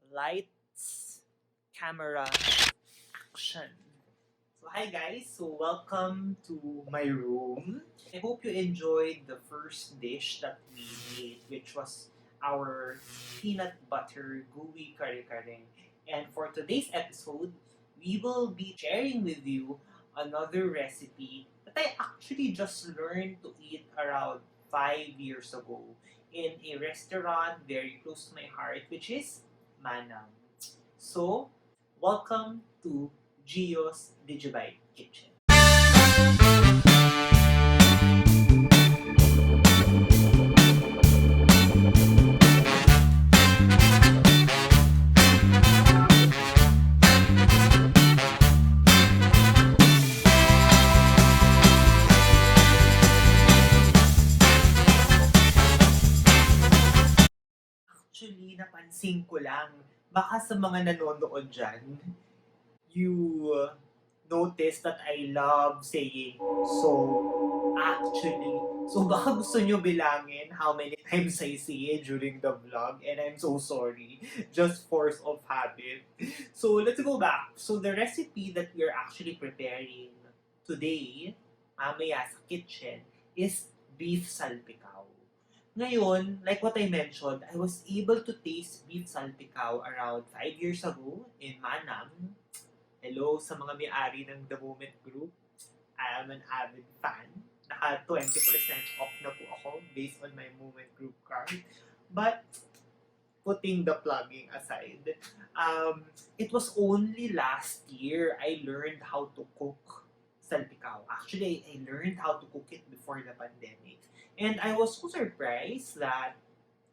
Lights, camera, action. So hi guys, so welcome to my room. I hope you enjoyed the first dish that we made, which was our peanut butter gooey kare-kare. And for today's episode, we will be sharing with you another recipe that I actually just learned to eat around 5 years ago in a restaurant very close to my heart, which is Manam. So, welcome to Gio's Digibite Kitchen. Actually, napansin ko lang, baka sa mga nanonood dyan, you notice that I love saying so, actually. So baka gusto nyo bilangin how many times I say it during the vlog, and I'm so sorry. Just force of habit. So let's go back. So the recipe that we're actually preparing today, mamaya sa kitchen, is beef salpicao. Ngayon, like what I mentioned, I was able to taste beef salpicao around 5 years ago in Manam. Hello sa mga may-ari ng The Moment Group. I am an avid fan. Naka 20% off na po ako based on my Moment Group card. But, putting the plugging aside, it was only last year I learned how to cook salpicao. Actually, I learned how to cook it before the pandemic. And I was so surprised that,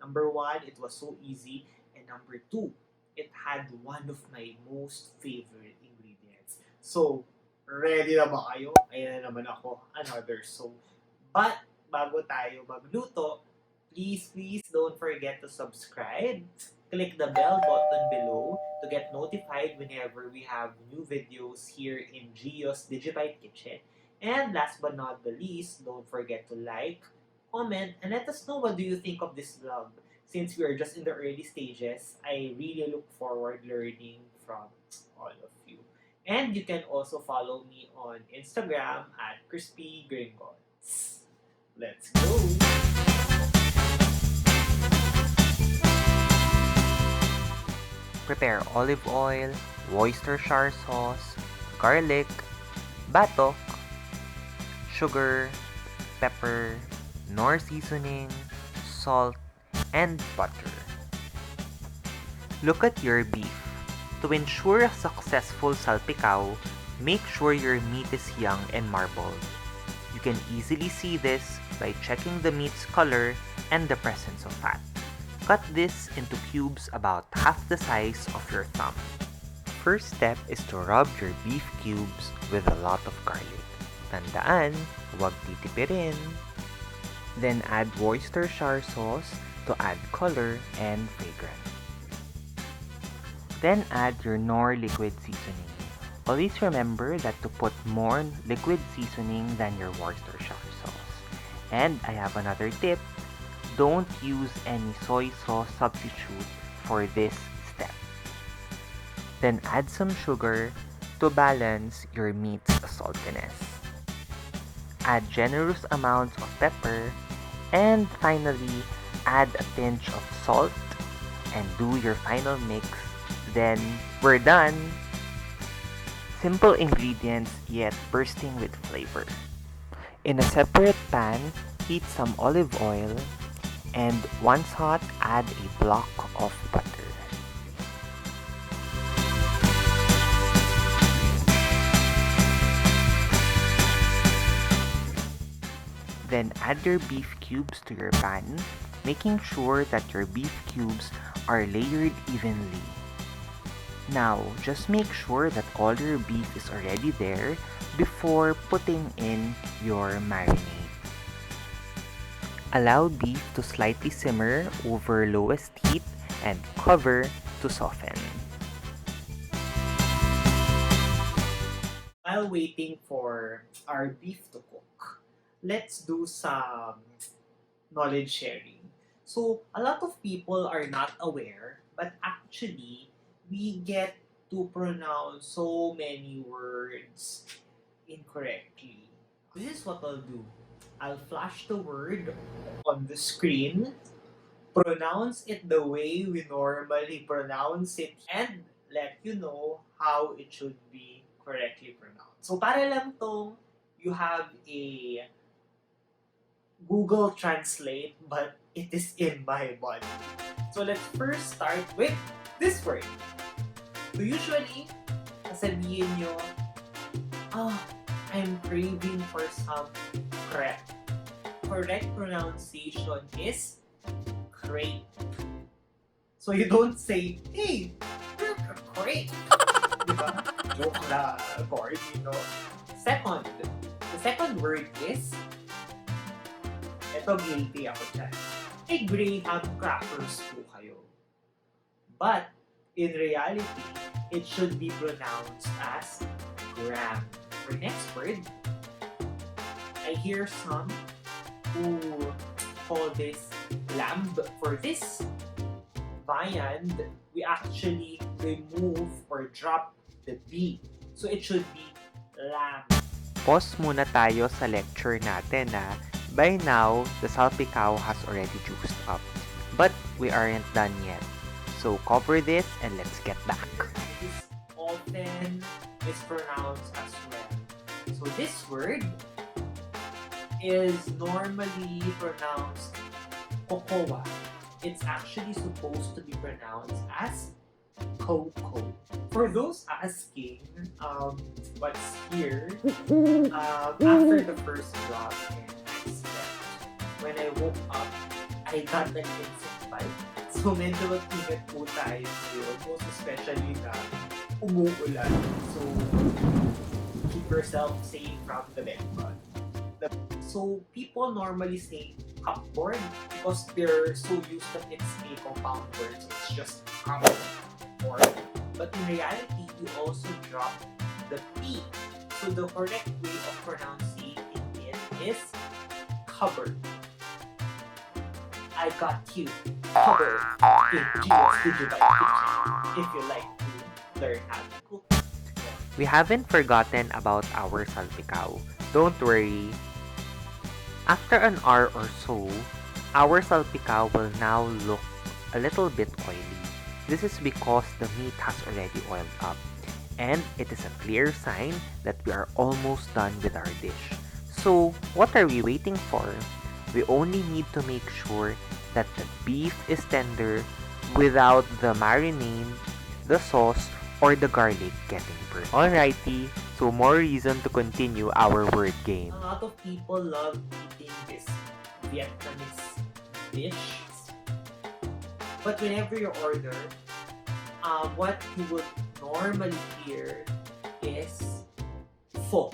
number one, it was so easy. And number two, it had one of my most favorite ingredients. So, ready na ba kayo? Ayan na naman ako, another so. But, bago tayo magluto, please don't forget to subscribe. Click the bell button below to get notified whenever we have new videos here in Gio's Digibite Kitchen. And last but not the least, don't forget to like, comment, and let us know what do you think of this vlog. Since we are just in the early stages, I really look forward learning from all of you. And you can also follow me on Instagram at Crispy Gringotts. Let's go! Prepare olive oil, Worcestershire sauce, garlic, batok, sugar, pepper, Knorr seasoning, salt, and butter. Look at your beef. To ensure a successful salpicao, make sure your meat is young and marbled. You can easily see this by checking the meat's color and the presence of fat. Cut this into cubes about half the size of your thumb. First step is to rub your beef cubes with a lot of garlic. Tandaan, huwag titipirin. Then add Worcestershire sauce to add color and fragrance. Then add your Knorr liquid seasoning. Always remember that to put more liquid seasoning than your Worcestershire sauce. And I have another tip. Don't use any soy sauce substitute for this step. Then add some sugar to balance your meat's saltiness. Add generous amounts of pepper, and finally add a pinch of salt and do your final mix. Then we're done! Simple ingredients yet bursting with flavor. In a separate pan, heat some olive oil, and once hot, add a block of butter. Then add your beef cubes to your pan, making sure that your beef cubes are layered evenly. Now, just make sure that all your beef is already there before putting in your marinade. Allow beef to slightly simmer over lowest heat and cover to soften. While waiting for our beef to cook, let's do some knowledge sharing. So, a lot of people are not aware, but actually, we get to pronounce so many words incorrectly. This is what I'll do. I'll flash the word on the screen, pronounce it the way we normally pronounce it, and let you know how it should be correctly pronounced. So para lang to, you have a Google Translate, but it is in my body. So let's first start with this word. So usually, sasabihin nyo, I'm craving for some crepe. Correct pronunciation is crepe. So you don't say, hey, crepe. Diba? Joke na, corny, no? Second, the second word is, eto guilty ako dyan. Hey, Graham crackers po kayo. But, in reality, it should be pronounced as gram. For next word, I hear some who call this lamb. For this viand, we actually remove or drop the B. So it should be lamb. Pause muna tayo sa lecture natin na by now, the Salpicao has already juiced up. But we aren't done yet. So cover this and let's get back. This often is pronounced as well. So this word is normally pronounced cocoa. It's actually supposed to be pronounced as cocoa. For those asking what's here, after the first vlog and I slept, when I woke up, I got an insect bite. So medyo mag-ingat po tayo ngayon, most especially na umuulan. So keep yourself safe from the bed bug. So people normally say cupboard because they're so used that it's a compound word, so it's just cupboard. But in reality, you also drop the P. So the correct way of pronouncing it is cupboard. I got you covered in Digibite kitchen if you like to learn how to cook. We haven't forgotten about our salpicao. Don't worry. After an hour or so, our salpicao will now look a little bit oily. This is because the meat has already oiled up, and it is a clear sign that we are almost done with our dish. So, what are we waiting for? We only need to make sure that the beef is tender without the marinade, the sauce, or the garlic getting burnt. Alrighty, so more reason to continue our word game. A lot of people love eating this Vietnamese dish. But whenever you order, what you would normally hear is pho.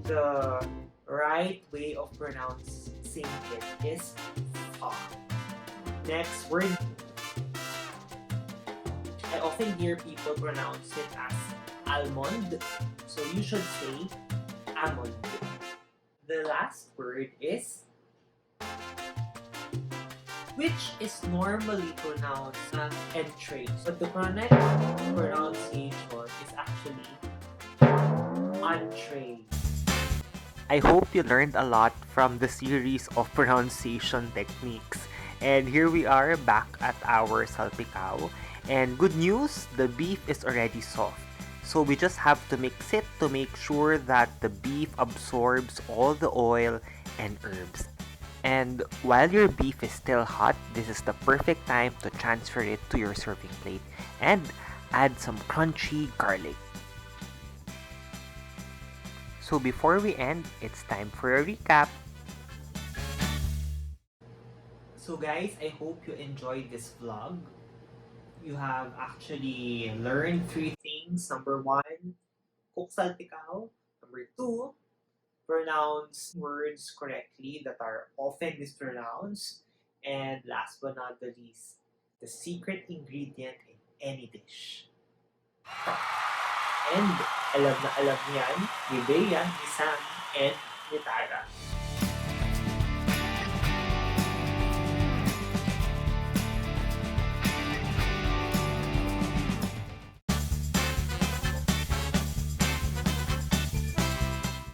The right way of pronouncing it is pho. Next word. I often hear people pronounce it as almond. So you should say almond. The last word is, which is normally pronounced as entree. But the correct pronunciation is actually entree. I hope you learned a lot from the series of pronunciation techniques. And here we are back at our salpicao. And good news, the beef is already soft. So we just have to mix it to make sure that the beef absorbs all the oil and herbs. And while your beef is still hot, this is the perfect time to transfer it to your serving plate and add some crunchy garlic. So before we end, it's time for a recap. So guys, I hope you enjoyed this vlog. You have actually learned 3 things. Number 1, cook salpicao. Number 2, pronounce words correctly that are often mispronounced. And last but not the least, the secret ingredient in any dish. And alam na alam niyan ni Bea, ni Sam, and ni Tara.